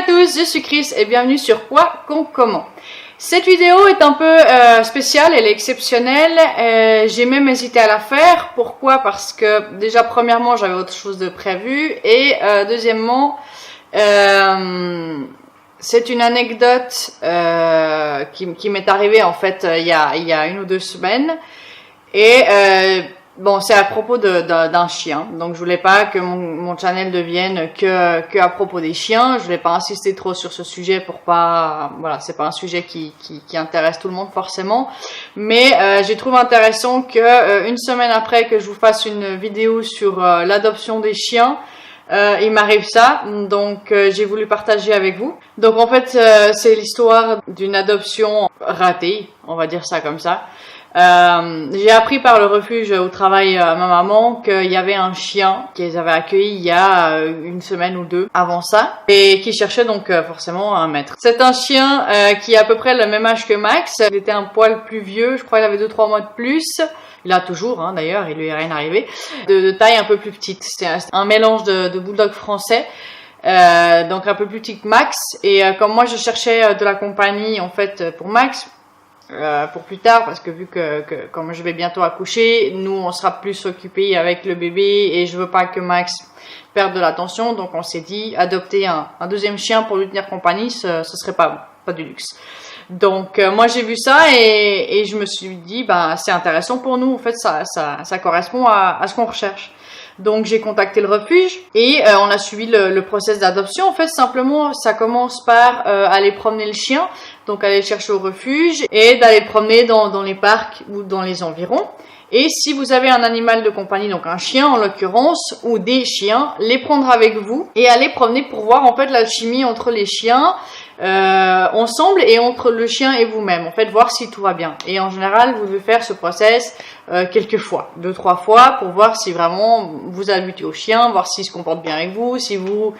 tous, je suis Chris et bienvenue sur Quoi, Quand, Comment. Cette vidéo est un peu spéciale, elle est exceptionnelle, j'ai même hésité à la faire. Pourquoi? Parce que déjà premièrement j'avais autre chose de prévu et deuxièmement c'est une anecdote qui m'est arrivée en fait il y a 1 ou 2 semaines et bon, c'est à propos d'un chien, donc je voulais pas que mon channel devienne que à propos des chiens. Je voulais pas insister trop sur ce sujet pour pas, voilà, c'est pas un sujet qui intéresse tout le monde forcément. Mais j'ai trouvé intéressant que une semaine après que je vous fasse une vidéo sur l'adoption des chiens, il m'arrive ça, donc j'ai voulu partager avec vous. Donc en fait, c'est l'histoire d'une adoption ratée, on va dire ça comme ça. J'ai appris par le refuge où travaille ma maman qu'il y avait un chien qu'ils avaient accueilli il y a 1 semaine ou 2 avant ça et qui cherchait donc forcément un maître. C'est un chien qui a à peu près le même âge que Max. Il était un poil plus vieux, je crois qu'il avait 2-3 mois de plus. Il a toujours, hein, d'ailleurs, il lui est rien arrivé. De taille un peu plus petite. C'est un mélange de bulldog français. Donc un peu plus petit que Max. Et comme moi je cherchais de la compagnie en fait pour Max, pour plus tard, parce que vu que comme je vais bientôt accoucher, nous on sera plus occupés avec le bébé et je veux pas que Max perde de l'attention, donc on s'est dit adopter un deuxième chien pour lui tenir compagnie, ce serait pas du luxe. Donc moi j'ai vu ça et je me suis dit bah c'est intéressant pour nous, en fait ça correspond à ce qu'on recherche. Donc j'ai contacté le refuge et on a suivi le process d'adoption. En fait simplement ça commence par aller promener le chien, donc aller le chercher au refuge et d'aller le promener dans les parcs ou dans les environs. Et si vous avez un animal de compagnie, donc un chien en l'occurrence ou des chiens, les prendre avec vous et aller promener pour voir en fait l'alchimie entre les chiens ensemble et entre le chien et vous-même, en fait voir si tout va bien. Et en général vous devez faire ce process quelques fois, 2-3 fois, pour voir si vraiment vous habituez au chien, voir s'il se comporte bien avec vous, si vous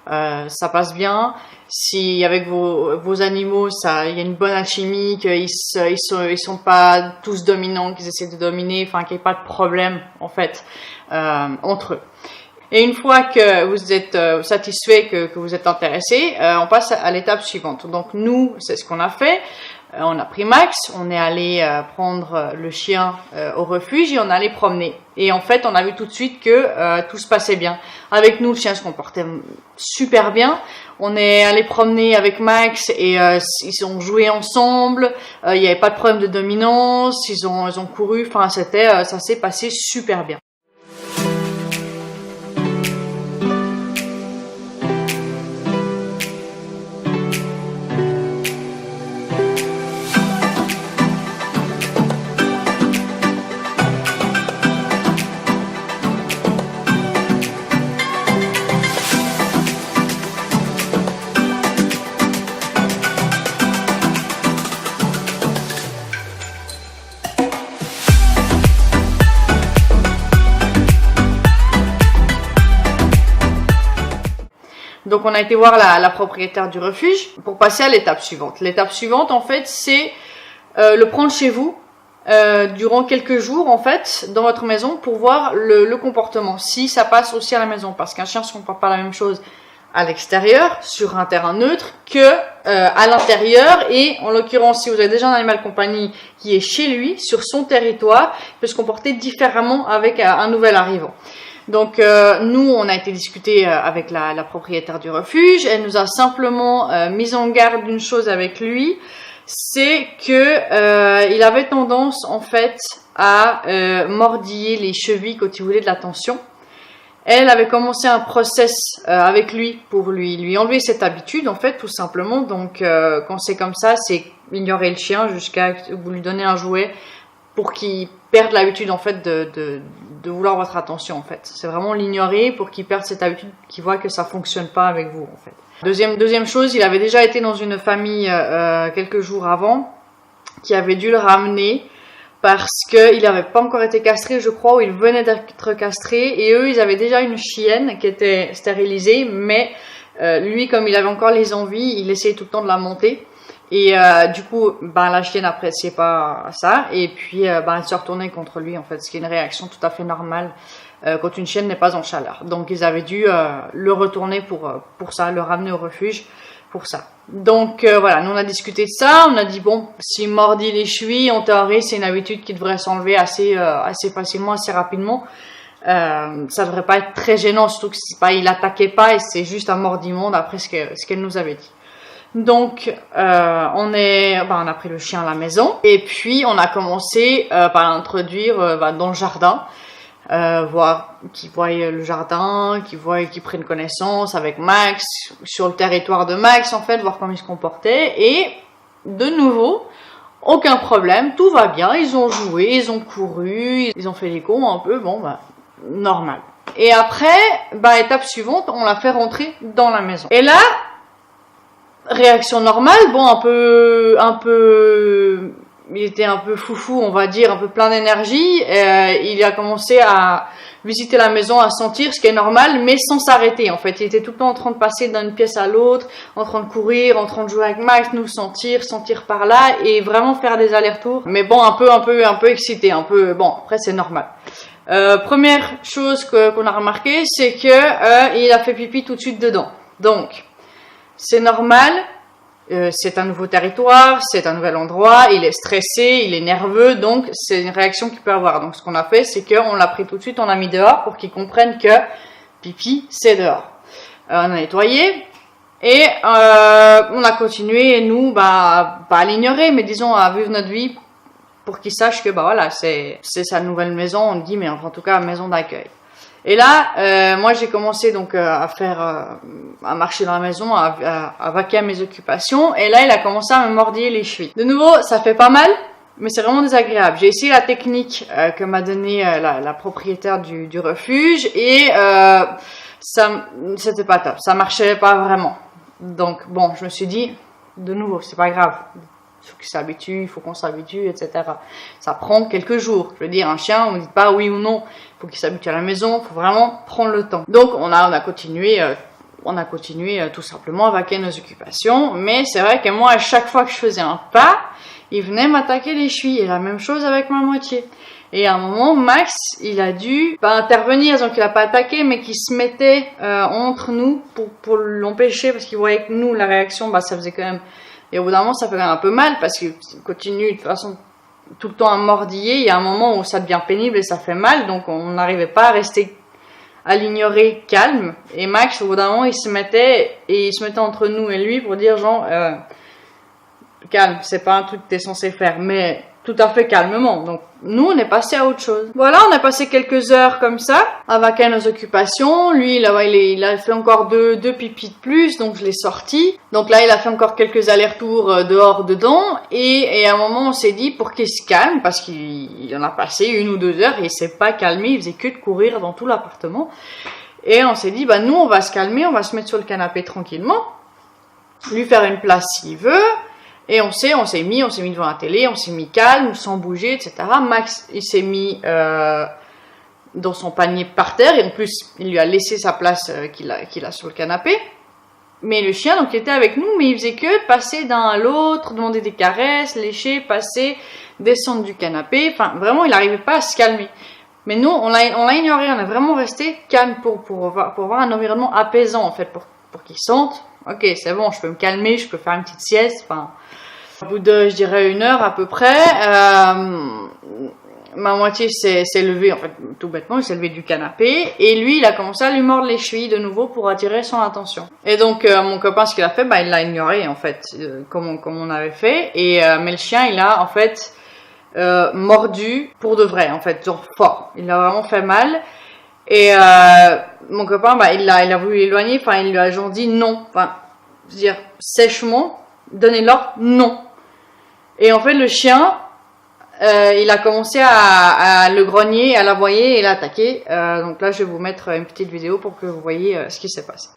ça passe bien, si avec vos animaux il y a une bonne alchimie, qu'ils sont pas tous dominants, qu'ils essaient de dominer, enfin qu'il n'y ait pas de problème en fait entre eux. Et une fois que vous êtes satisfait, que vous êtes intéressé, on passe à l'étape suivante. Donc nous, c'est ce qu'on a fait. On a pris Max, on est allé prendre le chien au refuge et on est allé promener. Et en fait, on a vu tout de suite que tout se passait bien. Avec nous, le chien se comportait super bien. On est allé promener avec Max et ils ont joué ensemble. Il n'y avait pas de problème de dominance. Ils ont couru. Enfin, ça s'est passé super bien. Donc on a été voir la propriétaire du refuge pour passer à l'étape suivante. L'étape suivante en fait c'est le prendre chez vous durant quelques jours en fait dans votre maison pour voir le comportement, si ça passe aussi à la maison, parce qu'un chien ne se comporte pas la même chose à l'extérieur sur un terrain neutre que à l'intérieur, et en l'occurrence si vous avez déjà un animal de compagnie qui est chez lui sur son territoire, il peut se comporter différemment avec un nouvel arrivant. Donc nous on a été discuter avec la propriétaire du refuge. Elle nous a simplement mis en garde d'une chose avec lui, c'est que il avait tendance en fait à mordiller les chevilles quand il voulait de l'attention. Elle avait commencé un process avec lui pour lui enlever cette habitude en fait tout simplement. Donc quand c'est comme ça, c'est ignorer le chien jusqu'à vous lui donner un jouet pour qu'il perde l'habitude en fait de vouloir votre attention en fait. C'est vraiment l'ignorer pour qu'il perde cette habitude, qu'il voit que ça fonctionne pas avec vous en fait. Deuxième chose, il avait déjà été dans une famille quelques jours avant qui avait dû le ramener parce qu'il n'avait pas encore été castré, je crois, ou il venait d'être castré, et eux ils avaient déjà une chienne qui était stérilisée, mais lui comme il avait encore les envies, il essayait tout le temps de la monter. Et du coup, la chienne n'appréciait pas ça, et puis elle se retournait contre lui en fait, ce qui est une réaction tout à fait normale quand une chienne n'est pas en chaleur. Donc ils avaient dû le retourner pour ça, le ramener au refuge pour ça. Donc voilà, nous on a discuté de ça, on a dit bon, s'il mordit les chevilles, en théorie c'est une habitude qui devrait s'enlever assez facilement, assez rapidement. Ça devrait pas être très gênant, surtout que c'est pas, il attaquait pas et c'est juste un mordiment d'après ce qu'elle nous avait dit. Donc on a pris le chien à la maison et puis on a commencé par l'introduire dans le jardin. Voir qu'ils voient le jardin, qu'ils prennent connaissance avec Max, sur le territoire de Max en fait, voir comment il se comportait. Et de nouveau, aucun problème, tout va bien, ils ont joué, ils ont couru, ils ont fait les cons un peu, normal. Et après, étape suivante, on l'a fait rentrer dans la maison. Et là, réaction normale, il était un peu foufou, on va dire, un peu plein d'énergie. Il a commencé à visiter la maison, à sentir, ce qui est normal, mais sans s'arrêter. En fait, il était tout le temps en train de passer d'une pièce à l'autre, en train de courir, en train de jouer avec Max, nous sentir par là, et vraiment faire des allers-retours. Mais bon, un peu excité, après c'est normal. Première chose qu'on a remarqué, c'est que il a fait pipi tout de suite dedans. Donc, c'est normal. C'est un nouveau territoire, c'est un nouvel endroit, il est stressé, il est nerveux, donc c'est une réaction qu'il peut avoir. Donc ce qu'on a fait, c'est qu'on l'a pris tout de suite, on l'a mis dehors pour qu'il comprenne que pipi, c'est dehors. On a nettoyé et on a continué, nous, pas à l'ignorer, mais disons à vivre notre vie pour qu'il sache que c'est sa nouvelle maison, on dit, mais en tout cas maison d'accueil. Et là, moi j'ai commencé donc à marcher dans la maison, à vaquer à mes occupations. Et là, il a commencé à me mordiller les chevilles. De nouveau, ça fait pas mal, mais c'est vraiment désagréable. J'ai essayé la technique que m'a donnée la propriétaire du refuge et c'était pas top. Ça marchait pas vraiment. Donc bon, je me suis dit, de nouveau, c'est pas grave. Il faut qu'on s'habitue, etc. Ça prend quelques jours. Je veux dire, un chien, on ne dit pas oui ou non. Il faut qu'il s'habitue à la maison. Il faut vraiment prendre le temps. Donc, on a continué tout simplement à vaquer nos occupations. Mais c'est vrai que moi, à chaque fois que je faisais un pas, il venait m'attaquer les chevilles. Et la même chose avec ma moitié. Et à un moment, Max, il a dû intervenir, donc il n'a pas attaqué, mais qu'il se mettait entre nous pour l'empêcher, parce qu'il voyait que nous, la réaction, ça faisait quand même... Et au bout d'un moment, ça fait quand même un peu mal parce qu'il continue de toute façon tout le temps à mordiller. Il y a un moment où ça devient pénible et ça fait mal. Donc, on n'arrivait pas à rester, à l'ignorer calme. Et Max, au bout d'un moment, il se mettait entre nous et lui pour dire genre, calme, c'est pas un truc que t'es censé faire, mais tout à fait calmement. Donc, nous, on est passé à autre chose. Voilà, on a passé quelques heures comme ça, à vaquer à nos occupations. Lui, il a fait encore deux pipis de plus, donc je l'ai sorti. Donc là, il a fait encore quelques allers-retours dehors, dedans. Et à un moment, on s'est dit, pour qu'il se calme, parce qu'il en a passé 1 ou 2 heures, et il s'est pas calmé, il faisait que de courir dans tout l'appartement. Et on s'est dit, nous, on va se calmer, on va se mettre sur le canapé tranquillement, lui faire une place s'il veut. Et on s'est mis devant la télé, on s'est mis calme, sans bouger, etc. Max, il s'est mis dans son panier par terre, et en plus, il lui a laissé sa place qu'il a sur le canapé. Mais le chien, donc, il était avec nous, mais il faisait que passer d'un à l'autre, demander des caresses, lécher, passer, descendre du canapé. Enfin, vraiment, il n'arrivait pas à se calmer. Mais nous, on l'a ignoré, on a vraiment resté calme pour avoir un environnement apaisant, en fait, pour qu'il sente. Ok, c'est bon, je peux me calmer, je peux faire une petite sieste. Enfin, au bout de, je dirais, 1 heure à peu près, ma moitié s'est levée, en fait, tout bêtement, il s'est levé du canapé, et lui, il a commencé à lui mordre les chevilles de nouveau pour attirer son attention. Et donc, mon copain, ce qu'il a fait, il l'a ignoré, en fait, comme on avait fait, mais le chien, il a, en fait, mordu pour de vrai, en fait, genre fort. Il a vraiment fait mal. Et mon copain, il a voulu l'éloigner, il lui a genre dit non, je veux dire, sèchement, donnez l'ordre, non. Et en fait, le chien, il a commencé à le grogner, à l'aboyer et l'attaquer. Donc là, je vais vous mettre une petite vidéo pour que vous voyez ce qui s'est passé.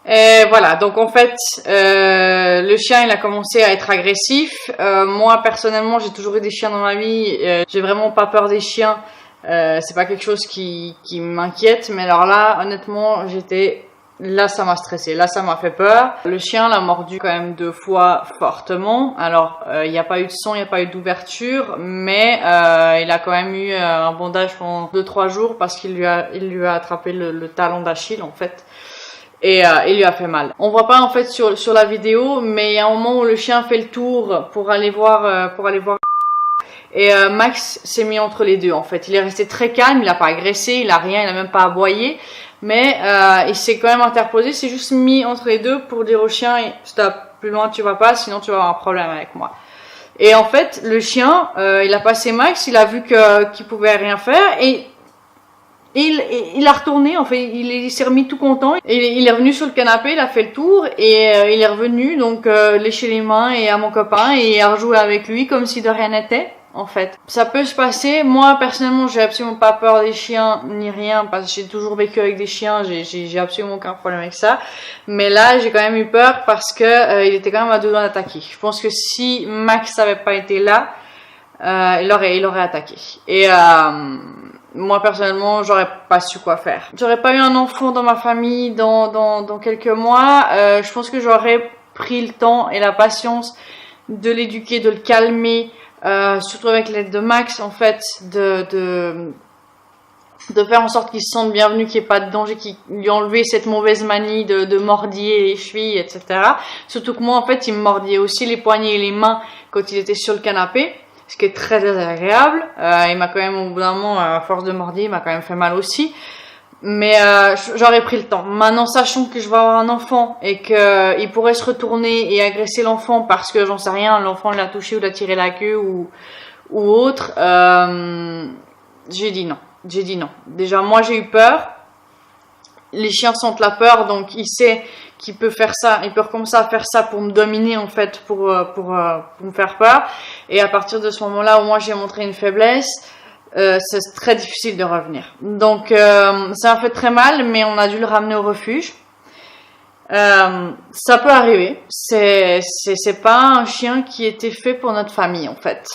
Et voilà, donc en fait, le chien, il a commencé à être agressif. Moi, personnellement, j'ai toujours eu des chiens dans ma vie. J'ai vraiment pas peur des chiens. C'est pas quelque chose qui m'inquiète. Mais alors là, honnêtement, j'étais Là, ça m'a stressé, là, ça m'a fait peur. Le chien l'a mordu quand même 2 fois fortement. Alors, il n'y a pas eu de sang, il n'y a pas eu d'ouverture, mais il a quand même eu un bandage pendant 2-3 jours parce qu'il lui a attrapé le talon d'Achille, en fait. Et il lui a fait mal. On voit pas en fait sur la vidéo, mais il y a un moment où le chien fait le tour pour aller voir. Et Max s'est mis entre les deux en fait. Il est resté très calme, il a pas agressé, il a rien, il a même pas aboyé. Mais il s'est quand même interposé, s'est juste mis entre les deux pour dire au chien stop, plus loin tu vas pas, sinon tu vas avoir un problème avec moi. Et en fait, le chien, il a passé Max, il a vu qu'il pouvait rien faire et il a retourné, en fait, il s'est remis tout content. Et il est revenu sur le canapé, il a fait le tour et il est revenu donc lécher les mains et à mon copain et il a rejoué avec lui comme si de rien n'était. En fait, ça peut se passer. Moi, personnellement, j'ai absolument pas peur des chiens ni rien parce que j'ai toujours vécu avec des chiens. J'ai absolument aucun problème avec ça. Mais là, j'ai quand même eu peur parce que il était quand même à 2 doigts d'attaquer. Je pense que si Max n'avait pas été là, il aurait attaqué. Et moi, personnellement, j'aurais pas su quoi faire. J'aurais pas eu un enfant dans ma famille dans quelques mois. Je pense que j'aurais pris le temps et la patience de l'éduquer, de le calmer. Surtout avec l'aide de Max, en fait, de faire en sorte qu'il se sente bienvenu, qu'il n'y ait pas de danger, qu'il lui enlever cette mauvaise manie de mordiller les chevilles, etc. Surtout que moi, en fait, il me mordillait aussi les poignets et les mains quand il était sur le canapé, ce qui est très désagréable. Il m'a quand même, au bout d'un moment, à force de mordiller, il m'a quand même fait mal aussi. Mais j'aurais pris le temps. Maintenant, sachant que je vais avoir un enfant et qu'il pourrait se retourner et agresser l'enfant parce que j'en sais rien, l'enfant l'a touché ou l'a tiré la queue ou autre, j'ai dit non. Déjà, moi, j'ai eu peur. Les chiens sentent la peur, donc il sait qu'il peut faire ça. Il peut recommencer à faire ça pour me dominer, en fait, pour me faire peur. Et à partir de ce moment-là où moi, j'ai montré une faiblesse, c'est très difficile de revenir. Donc ça m'a fait très mal, mais on a dû le ramener au refuge. Ça peut arriver. C'est pas un chien qui était fait pour notre famille en fait,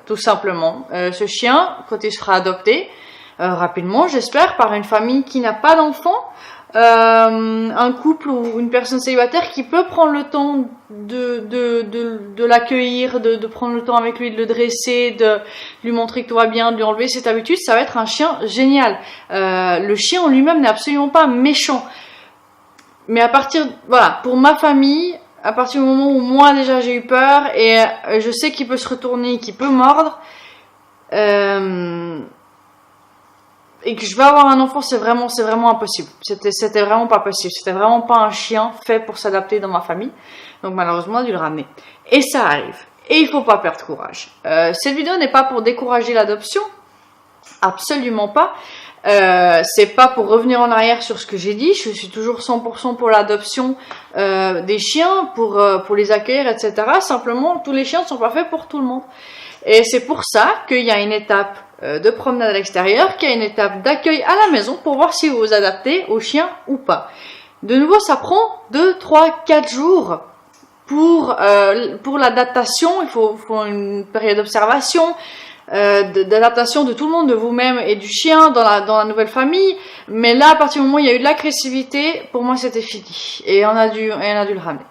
tout simplement. Ce chien, quand il sera adopté rapidement, j'espère, par une famille qui n'a pas d'enfants, un couple ou une personne célibataire qui peut prendre le temps de l'accueillir, de prendre le temps avec lui, de le dresser, de lui montrer que tout va bien, de lui enlever cette habitude, ça va être un chien génial. Le chien en lui-même n'est absolument pas méchant. Mais voilà, pour ma famille, à partir du moment où moi déjà j'ai eu peur et je sais qu'il peut se retourner, qu'il peut mordre, et que je vais avoir un enfant, c'est vraiment impossible. C'était vraiment pas possible. C'était vraiment pas un chien fait pour s'adapter dans ma famille. Donc malheureusement, on a dû le ramener. Et ça arrive. Et il faut pas perdre courage. Cette vidéo n'est pas pour décourager l'adoption. Absolument pas. C'est pas pour revenir en arrière sur ce que j'ai dit. Je suis toujours 100% pour l'adoption des chiens, pour les accueillir, etc. Simplement, tous les chiens ne sont pas faits pour tout le monde. Et c'est pour ça qu'il y a une étape de promenade à l'extérieur, qu'il y a une étape d'accueil à la maison pour voir si vous vous adaptez au chien ou pas. De nouveau, ça prend 2, 3, 4 jours pour l'adaptation. Il faut une période d'observation, d'adaptation de tout le monde, de vous-même et du chien dans la nouvelle famille. Mais là, à partir du moment où il y a eu de l'agressivité, pour moi, c'était fini. Et on a dû le ramener.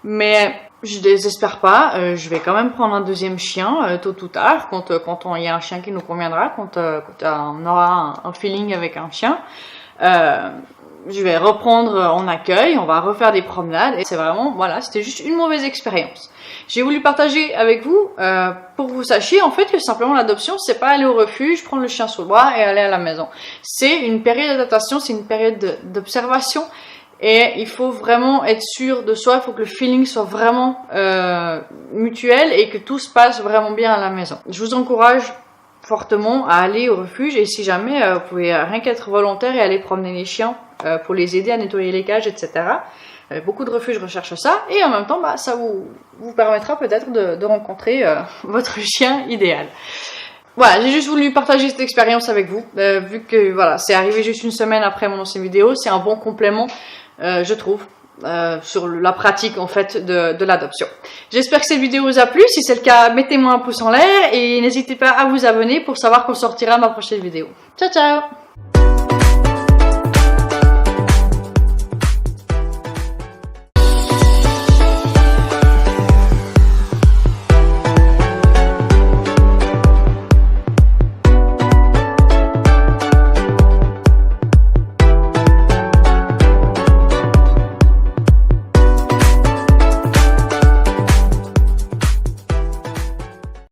Mais je désespère pas, je vais quand même prendre un deuxième chien tôt ou tard, quand il y a un chien qui nous conviendra, quand on aura un feeling avec un chien. Je vais reprendre en accueil, on va refaire des promenades et c'est vraiment, voilà, c'était juste une mauvaise expérience. J'ai voulu partager avec vous pour que vous sachiez en fait que simplement l'adoption, c'est pas aller au refuge, prendre le chien sous le bras et aller à la maison. C'est une période d'adaptation, c'est une période d'observation. Et il faut vraiment être sûr de soi, il faut que le feeling soit vraiment mutuel et que tout se passe vraiment bien à la maison. Je vous encourage fortement à aller au refuge et si jamais vous pouvez rien qu'être volontaire et aller promener les chiens pour les aider à nettoyer les cages, etc. Beaucoup de refuges recherchent ça et en même temps ça vous permettra peut-être de rencontrer votre chien idéal. Voilà, j'ai juste voulu partager cette expérience avec vous, vu que voilà, c'est arrivé juste une semaine après mon ancienne vidéo, c'est un bon complément, je trouve, sur la pratique en fait de l'adoption. J'espère que cette vidéo vous a plu, si c'est le cas, mettez-moi un pouce en l'air et n'hésitez pas à vous abonner pour savoir quand sortira ma prochaine vidéo. Ciao ciao!